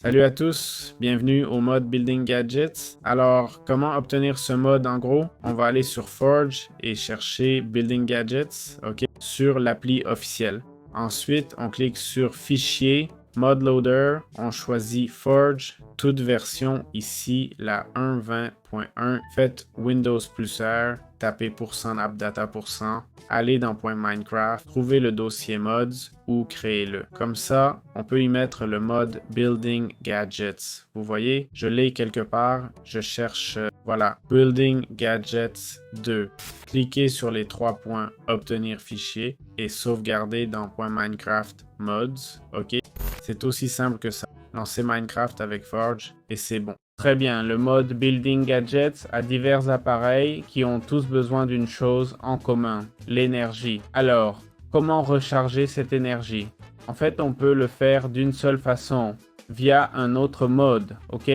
Salut à tous, bienvenue au mode Building Gadgets. Alors, comment obtenir ce mode en gros? On va aller sur Forge et chercher Building Gadgets, ok, sur l'appli officielle. Ensuite, on clique sur Fichier, Mode Loader, on choisit Forge, toute version ici, la 1.20.1. Faites Windows plus R, tapez %appdata%, allez dans .minecraft, trouvez le dossier mods ou créez-le. Comme ça, on peut y mettre le mode Building Gadgets. Vous voyez, je l'ai quelque part, je cherche, voilà, Building Gadgets 2. Cliquez sur les trois points Obtenir fichier et sauvegarder dans .minecraft mods, ok? C'est aussi simple que ça. Lancez Minecraft avec Forge et c'est bon. Très bien, le mode Building Gadgets a divers appareils qui ont tous besoin d'une chose en commun, l'énergie. Alors, comment recharger cette énergie? En fait, on peut le faire d'une seule façon, via un autre mode, ok?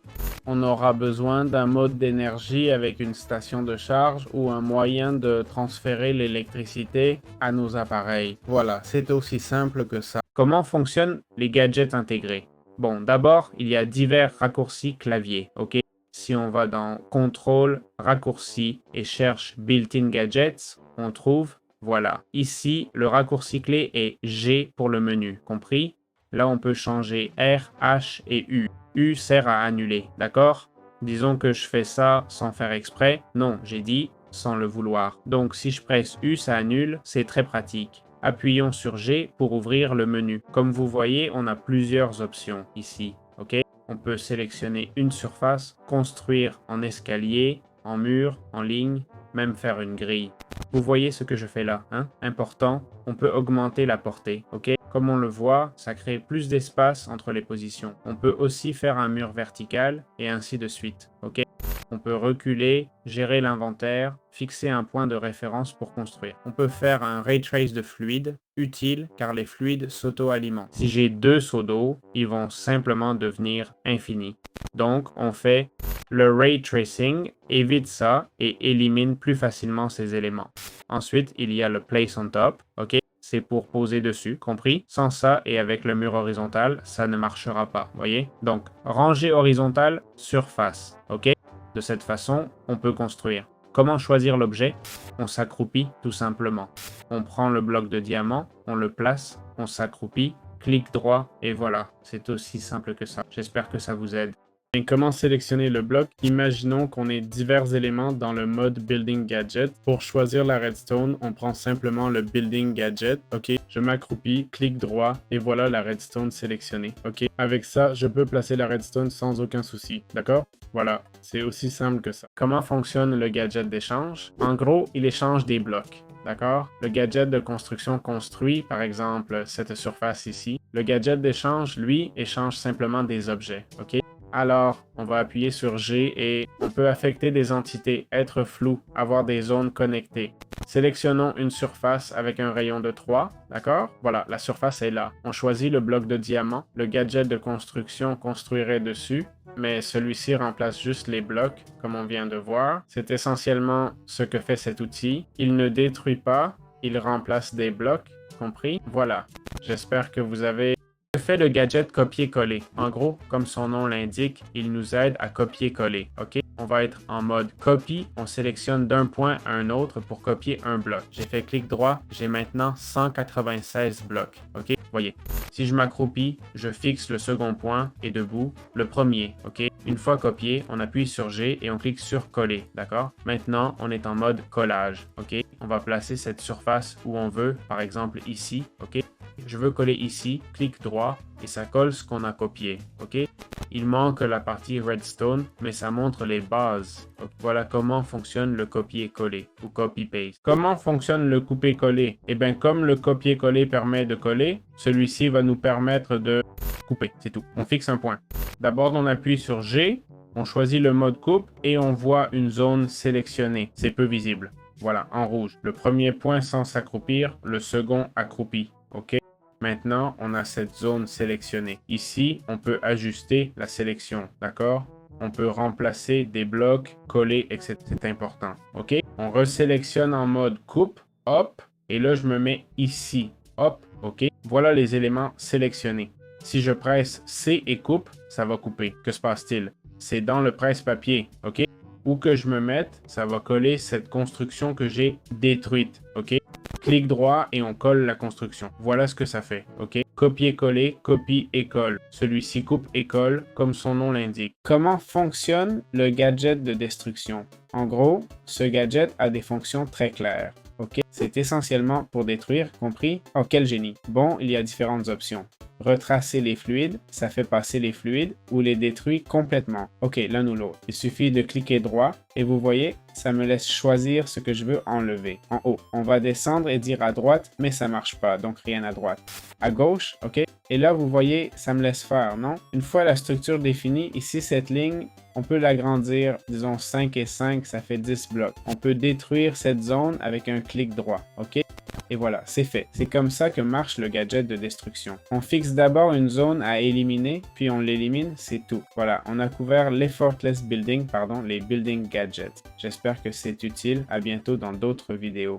On aura besoin d'un mode d'énergie avec une station de charge ou un moyen de transférer l'électricité à nos appareils. Voilà, c'est aussi simple que ça. Comment fonctionnent les gadgets intégrés? Bon, d'abord, il y a divers raccourcis clavier, ok? Si on va dans Contrôle, Raccourcis et cherche Built-in Gadgets, on trouve, voilà. Ici, le raccourci clé est G pour le menu, compris? Là, on peut changer R, H et U. U sert à annuler, d'accord? Disons que je fais ça sans faire exprès. Non, j'ai dit sans le vouloir. Donc, si je presse U, ça annule, c'est très pratique. Appuyons sur G pour ouvrir le menu. Comme vous voyez, on a plusieurs options ici, ok? On peut sélectionner une surface, construire en escalier, en mur, en ligne, même faire une grille. Vous voyez ce que je fais là, hein? Important, on peut augmenter la portée, ok? Comme on le voit, ça crée plus d'espace entre les positions. On peut aussi faire un mur vertical et ainsi de suite, ok? On peut reculer, gérer l'inventaire, fixer un point de référence pour construire. On peut faire un ray trace de fluide, utile car les fluides s'auto-alimentent. Si j'ai deux seaux d'eau, ils vont simplement devenir infinis. Donc, on fait le ray tracing, évite ça et élimine plus facilement ces éléments. Ensuite, il y a le place on top, ok? C'est pour poser dessus, compris? Sans ça et avec le mur horizontal, ça ne marchera pas, voyez? Donc, rangée horizontale, surface, ok? De cette façon, on peut construire. Comment choisir l'objet? On s'accroupit tout simplement. On prend le bloc de diamant, on le place, on s'accroupit, clic droit et voilà. C'est aussi simple que ça. J'espère que ça vous aide. Et comment sélectionner le bloc? Imaginons qu'on ait divers éléments dans le mode Building Gadget. Pour choisir la redstone, on prend simplement le Building Gadget. Ok, je m'accroupis, clic droit et voilà la redstone sélectionnée. Ok, avec ça, je peux placer la redstone sans aucun souci. D'accord? Voilà, c'est aussi simple que ça. Comment fonctionne le gadget d'échange? En gros, il échange des blocs. D'accord? Le gadget de construction construit, par exemple, cette surface ici. Le gadget d'échange, lui, échange simplement des objets. Ok? Alors, on va appuyer sur G et on peut affecter des entités, être flou, avoir des zones connectées. Sélectionnons une surface avec un rayon de 3, d'accord? Voilà, la surface est là. On choisit le bloc de diamant. Le gadget de construction construirait dessus, mais celui-ci remplace juste les blocs, comme on vient de voir. C'est essentiellement ce que fait cet outil. Il ne détruit pas, il remplace des blocs, compris? Voilà. J'espère que vous avez fait le gadget copier-coller. En gros, comme son nom l'indique, il nous aide à copier-coller. Ok? On va être en mode copie. On sélectionne d'un point à un autre pour copier un bloc. J'ai fait clic droit. J'ai maintenant 196 blocs. Ok? Voyez. Si je m'accroupis, je fixe le second point et debout le premier. Ok? Une fois copié, on appuie sur G et on clique sur coller. D'accord? Maintenant, on est en mode collage. Ok? On va placer cette surface où on veut, par exemple ici. Ok? Je veux coller ici, clic droit et ça colle ce qu'on a copié, ok? Il manque la partie redstone, mais ça montre les bases. Donc, voilà comment fonctionne le copier-coller ou copy-paste. Comment fonctionne le couper-coller? Eh bien, comme le copier-coller permet de coller, celui-ci va nous permettre de couper, c'est tout. On fixe un point. D'abord, on appuie sur G, on choisit le mode coupe et on voit une zone sélectionnée. C'est peu visible. Voilà, en rouge. Le premier point sans s'accroupir, le second accroupi, ok? Maintenant, on a cette zone sélectionnée. Ici, on peut ajuster la sélection, d'accord? On peut remplacer des blocs, coller, etc. C'est important, ok? On resélectionne en mode coupe, hop, et là, je me mets ici, hop, ok? Voilà les éléments sélectionnés. Si je presse C et coupe, ça va couper. Que se passe-t-il? C'est dans le presse-papier, OK? Où que je me mette, ça va coller cette construction que j'ai détruite, OK? Clic droit et on colle la construction. Voilà ce que ça fait, OK? Copier-coller, copie et colle. Celui-ci coupe et colle, comme son nom l'indique. Comment fonctionne le gadget de destruction? En gros, ce gadget a des fonctions très claires. OK? C'est essentiellement pour détruire, compris? Oh, quel génie! Bon, il y a différentes options. Retracer les fluides, ça fait passer les fluides ou les détruit complètement. OK, l'un ou l'autre. Il suffit de cliquer droit et vous voyez, ça me laisse choisir ce que je veux enlever. En haut, on va descendre et dire à droite, mais ça marche pas, donc rien à droite. À gauche, OK? Et là, vous voyez, ça me laisse faire, non? Une fois la structure définie, ici, cette ligne, on peut l'agrandir, disons 5 et 5, ça fait 10 blocs. On peut détruire cette zone avec un clic droit, OK? Et voilà, c'est fait. C'est comme ça que marche le gadget de destruction. On fixe d'abord une zone à éliminer, puis on l'élimine, c'est tout. Voilà, on a couvert l'effortless building, les building gadgets. J'espère que c'est utile. À bientôt dans d'autres vidéos.